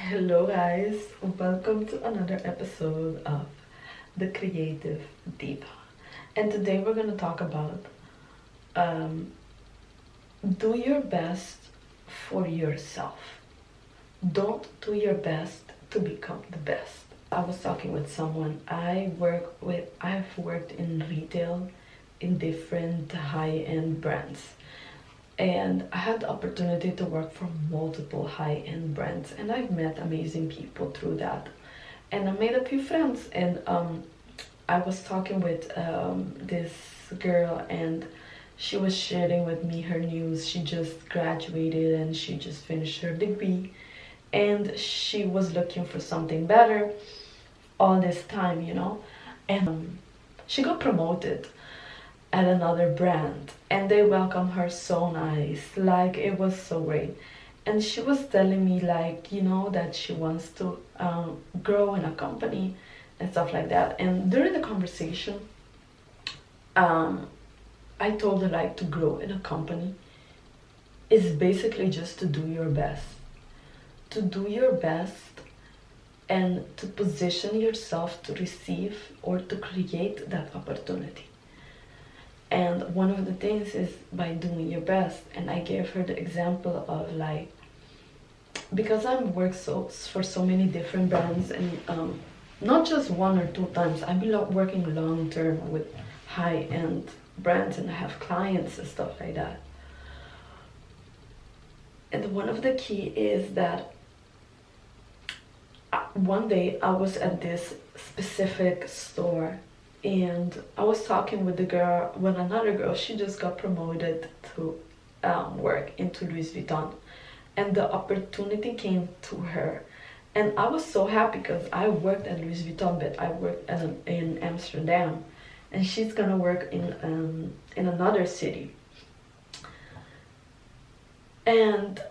Hello guys, welcome to another episode of The Creative Diva. And today we're going to talk about um, do your best for yourself. Don't do your best to become the best. I was talking with someone. I've worked in retail in different high-end brands. And I had the opportunity to work for multiple high-end brands, and I've met amazing people through that, and I made a few friends. And I was talking with this girl, and she was sharing with me her news. She just graduated and she just finished her degree, and she was looking for something better all this time, and she got promoted at another brand, and they welcomed her so nice, like it was so great. And she was telling me, like, that she wants to grow in a company and stuff like that. And during the conversation, I told her, like, to grow in a company is basically just to do your best, and to position yourself to receive or to create that opportunity. And one of the things is by doing your best. And I gave her the example of, like, because I've worked for so many different brands, and not just one or two times. I've been working long term with high-end brands, and I have clients and stuff like that. And one of the key is that one day I was at this specific store, and I was talking with another girl. She just got promoted to work into Louis Vuitton, and the opportunity came to her. And I was so happy because I worked at Louis Vuitton, but I worked in Amsterdam, and she's gonna work in another city. And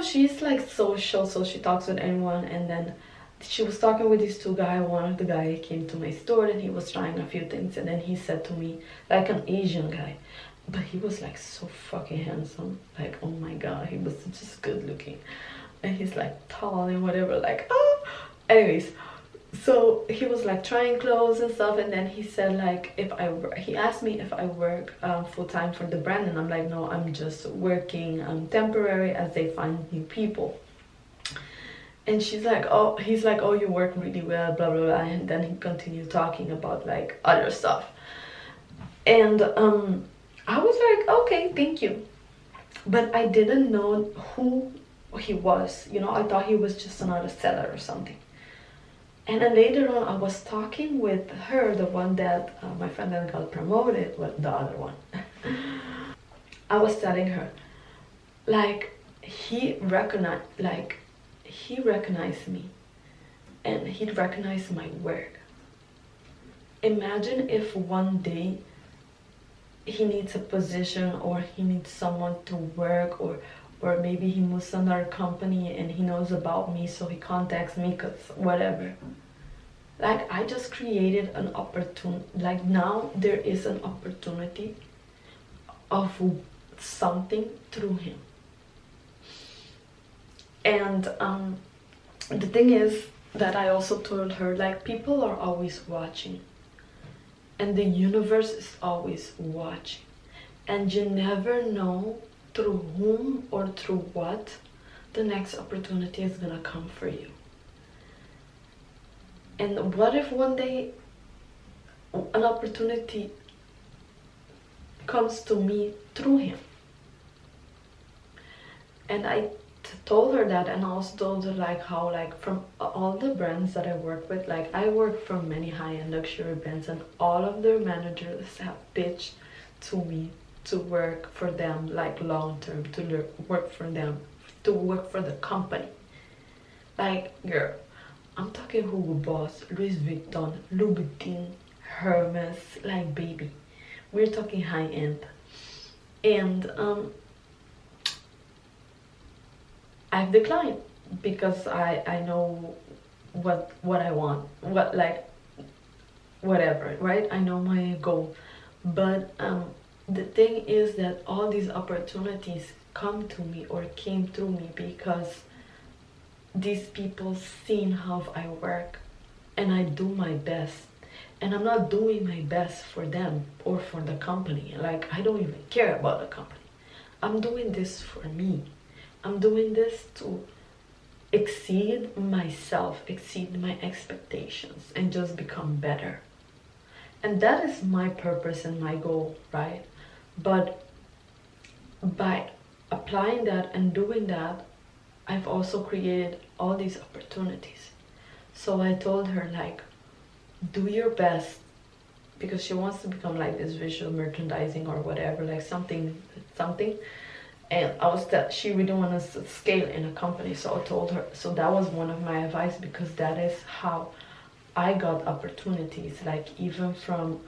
she's like social, so she talks with anyone. And then she was talking with these two guys. One of the guys came to my store, and he was trying a few things, and then he said to me, like, an Asian guy, but he was like so fucking handsome, like, oh my god, he was just good looking, and he's like tall and whatever, like, oh, anyways. So he was like trying clothes and stuff, and then he said, like, he asked me if I work full-time for the brand, and I'm like, no, I'm just working temporary as they find new people. And he's like, oh, you work really well, blah, blah, blah. And then he continued talking about, like, other stuff. And I was like, okay, thank you. But I didn't know who he was. I thought he was just another seller or something. And then later on, I was talking with her, the one that my friend that got promoted, well, the other one. I was telling her, like, he recognized me, and he'd recognize my work. Imagine if one day he needs a position, or he needs someone to work, or maybe he moves to another company and he knows about me, so he contacts me because whatever. Like, I just created an opportunity. Like, now there is an opportunity of something through him. And the thing is that I also told her, like, people are always watching, and the universe is always watching, and you never know through whom or through what the next opportunity is gonna come for you. And what if one day an opportunity comes to me through him? And I told her that, and I also told her, like, how, like, from all the brands that I work with, like, I work for many high-end luxury brands, and all of their managers have pitched to me to work for them, like, long-term, to work for them, to work for the company. Like, girl, I'm talking Hugo Boss, Louis Vuitton, Louboutin, Hermes, like, baby, we're talking high-end. And I've declined because I know what I want, whatever, right? I know my goal. But the thing is that all these opportunities come to me or came through me because these people seeing how I work and I do my best. And I'm not doing my best for them or for the company. Like, I don't even care about the company. I'm doing this for me. I'm doing this to exceed myself, exceed my expectations, and just become better. And that is my purpose and my goal, right? But by applying that and doing that, I've also created all these opportunities. So I told her, like, do your best, because she wants to become like this visual merchandising or whatever, like something. And I was that she really wants to scale in a company. So I told her, so that was one of my advice, because that is how I got opportunities. Like, even from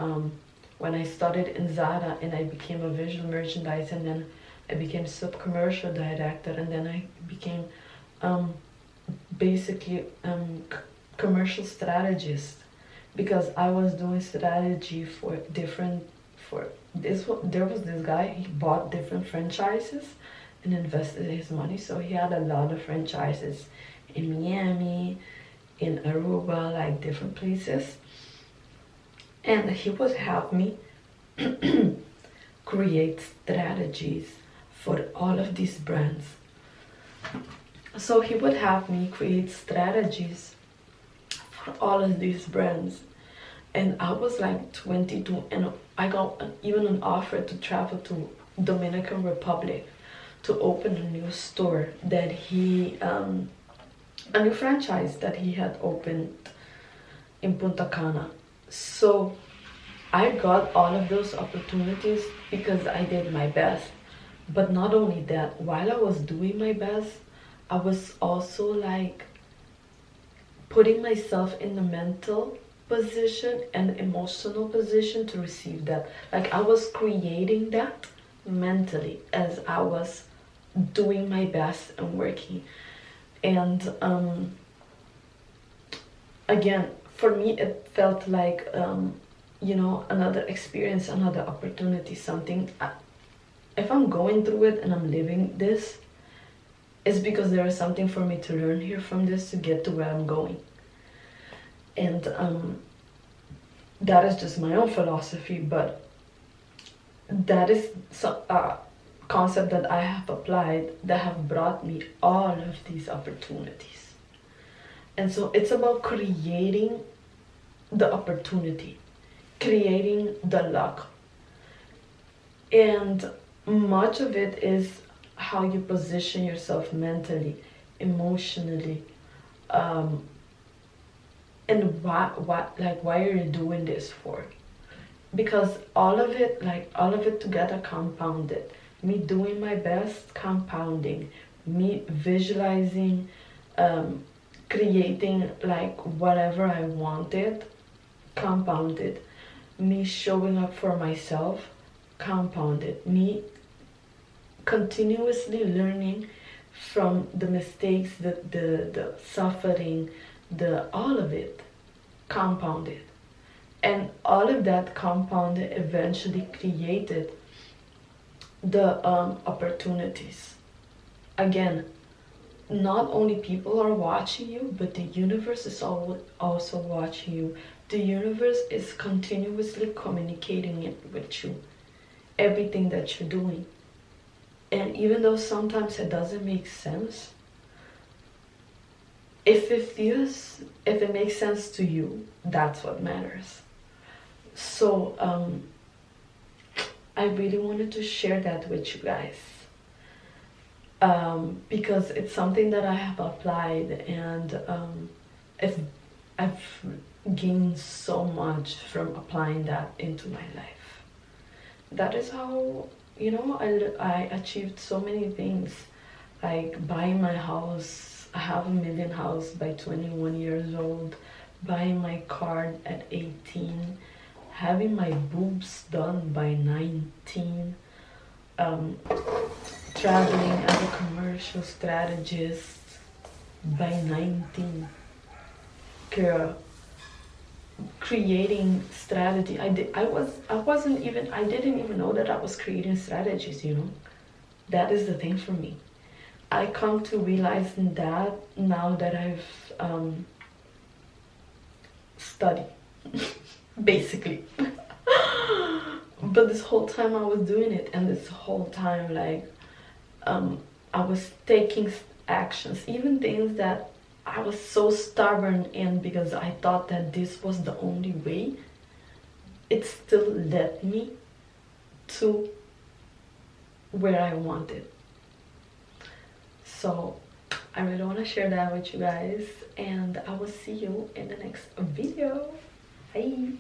when I started in Zara and I became a visual merchandiser, and then I became sub-commercial director, and then I became basically commercial strategist, because I was doing strategy for different, for this one. There was this guy, he bought different franchises and invested his money, so he had a lot of franchises in Miami, in Aruba, like different places, and he would help me create strategies for all of these brands. So he would have me create strategies for all of these brands. And I was like 22, and I got even an offer to travel to Dominican Republic to open a new store that he, a new franchise that he had opened in Punta Cana. So I got all of those opportunities because I did my best. But not only that, while I was doing my best, I was also like putting myself in the mental position and emotional position to receive that. Like, I was creating that mentally as I was doing my best and working. And again, for me, it felt like another experience, another opportunity, something. If I'm going through it and I'm living this, it's because there is something for me to learn here from this to get to where I'm going. And that is just my own philosophy, but that is a concept that I have applied that have brought me all of these opportunities. And so it's about creating the opportunity, creating the luck. And much of it is how you position yourself mentally, emotionally, and why are you doing this for? Because all of it together compounded. Me doing my best, compounding. Me visualizing, creating like whatever I wanted, compounded. Me showing up for myself, compounded. Me continuously learning from the mistakes, the suffering, all of it compounded. And all of that compounded eventually created the opportunities. Again, not only people are watching you, but the universe is also watching you. The universe is continuously communicating it with you, everything that you're doing. And even though sometimes it doesn't make sense, if it makes sense to you, that's what matters. So I really wanted to share that with you guys, because it's something that I have applied, and I've gained so much from applying that into my life. That is how I achieved so many things, like buying my house. I have $1 million house by 21 years old, buying my car at 18, having my boobs done by 19, traveling as a commercial strategist by 19. Girl, creating strategy. I didn't even know that I was creating strategies, That is the thing for me. I come to realizing that now that I've studied, basically. But this whole time I was doing it, and this whole time, like, I was taking actions, even things that I was so stubborn in because I thought that this was the only way. It still led me to where I wanted. So I really want to share that with you guys, and I will see you in the next video. Bye.